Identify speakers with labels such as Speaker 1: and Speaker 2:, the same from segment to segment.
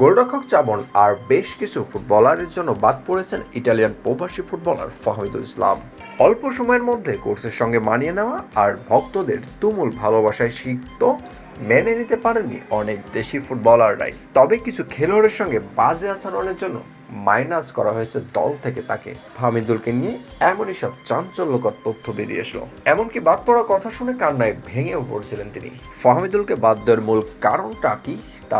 Speaker 1: গোলরক্ষক চাবন আর বেশ কিছু ফুটবলারের জন্য বাদ পড়েছেন ইটালিয়ান প্রবাসী ফুটবলার ফাহমিদুল ইসলাম। অল্প সময়ের মধ্যে কোর্সের সঙ্গে মানিয়ে নেওয়া আর ভক্তদের তুমুল ভালোবাসায় সিক্ত মেনে নিতে পারেননি অনেক দেশি ফুটবলাররাই। তবে কিছু খেলোয়াড়ের সঙ্গে বাজে আচরণের জন্য মাইনাস করা হয়েছে দল থেকে তাকে। ফাহমিদুলকে নিয়ে এমনই সব চাঞ্চল্যকর তথ্য বেরিয়ে এসলো। এমনকি বাদ পড়ার কথা শুনে কান্নায় ভেঙেও পড়ছিলেন তিনি। ফাহমিদুলকে বাদ দেওয়ার মূল কারণটা কি তা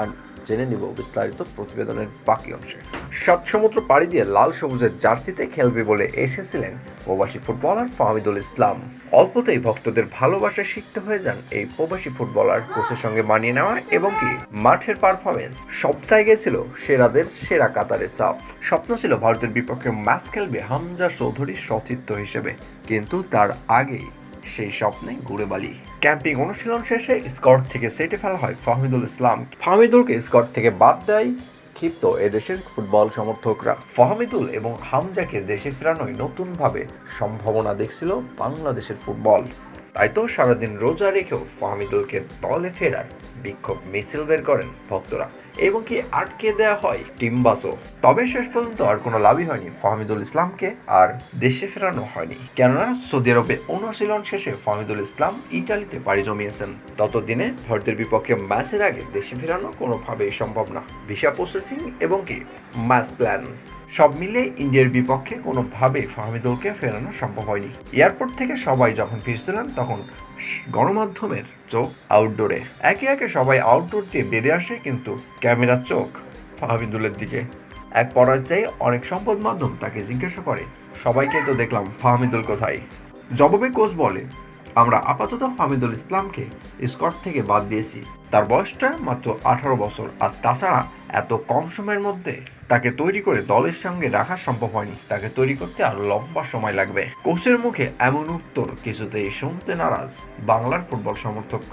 Speaker 1: জেনে নিব বিস্তারিত প্রতিবেদনের বাকি অংশে। সাত সমুদ্র পাড়ি দিয়ে লাল সবুজের জার্সিতে খেলবে বলে এসেছিলেন প্রবাসী ফুটবলার ফাহমিদুল ইসলাম। অল্পতেই ভক্তদের ভালোবাসা শিখতে হয়ে যান এই প্রবাসী ফুটবলার। কোচের সঙ্গে মানিয়ে নেওয়া এবং কি মাঠের পারফরমেন্স সব জায়গায় ছিল সেরাদের সেরা কাতারের সাফ। স্বপ্ন ছিল ভারতের বিপক্ষে ম্যাচ খেলবে হামজা চৌধুরীর সতীর্থ হিসেবে, কিন্তু তার আগেই সেই স্বপ্নে ঘুরে বালি। ক্যাম্পিং অনুশীলন শেষে স্কোয়াড থেকে সেটে ফেলা হয় ফাহমিদুল ইসলাম। ফাহমিদুলকে স্কোয়াড থেকে বাদ দেয় ক্ষিপ্ত এদেশের ফুটবল সমর্থকরা। ফাহমিদুল এবং হামজাকে দেশে ফেরানোয় নতুনভাবে সম্ভাবনা দেখছিল বাংলাদেশের ফুটবল। তাই তো সারাদিন রোজা রেখেও ফাহমিদুলকে দলে ফেরার বিক্ষোভ মিছিল বের করেন ভক্তরা এবং কি আটকে দেওয়া হয় টিম বাসও। তবে শেষ পর্যন্ত আর কোনো লাভই হয়নি, ফাহমিদুল ইসলামকে আর দেশে ফেরানো হয়নি। কেননা সৌদি আরবে অনুশীলন শেষে ফাহমিদুল ইসলাম ইটালিতে পাড়ি জমিয়েছেন। ততদিনে ভারতের বিপক্ষে ম্যাচের আগে দেশে ফেরানো কোনোভাবেই সম্ভব না। ভিসা প্রসেসিং এবং কি ম্যাচ প্ল্যান সব মিলে ইন্ডিয়ার বিপক্ষে কোনোভাবেই ফাহমিদুলকে ফেরানো সম্ভব হয়নি। এয়ারপোর্ট থেকে সবাই যখন ফিরছিলেন তখন গণমাধ্যমের চোখ আউটডোরে। একে একে সবাই আউটডোর দিয়ে বেরিয়ে আসে, কিন্তু ক্যামেরার চোখ ফাহমিদুলের দিকে। এক পর্যায়ে অনেক সংবাদ মাধ্যম তাকে জিজ্ঞাসা করে, সবাইকে তো দেখলাম, ফাহমিদুল কোথায়? জবাবে কোচ বলে, আমরা আপাতত ফাহমিদুল ইসলামকে স্কোয়াড থেকে বাদ দিয়েছি। তার বয়সটা মাত্র 18 বছর, আর তাছাড়া এত কম সময়ের মধ্যে তাকে তৈরি করে দলের সঙ্গে রাখা সম্ভব হয়নি। তাকে তৈরি করতে আরো লম্বা সময় লাগবে। কোচের মুখে এমন উত্তর কিছুতেই শুনতে নারাজ বাংলার ফুটবল সমর্থক।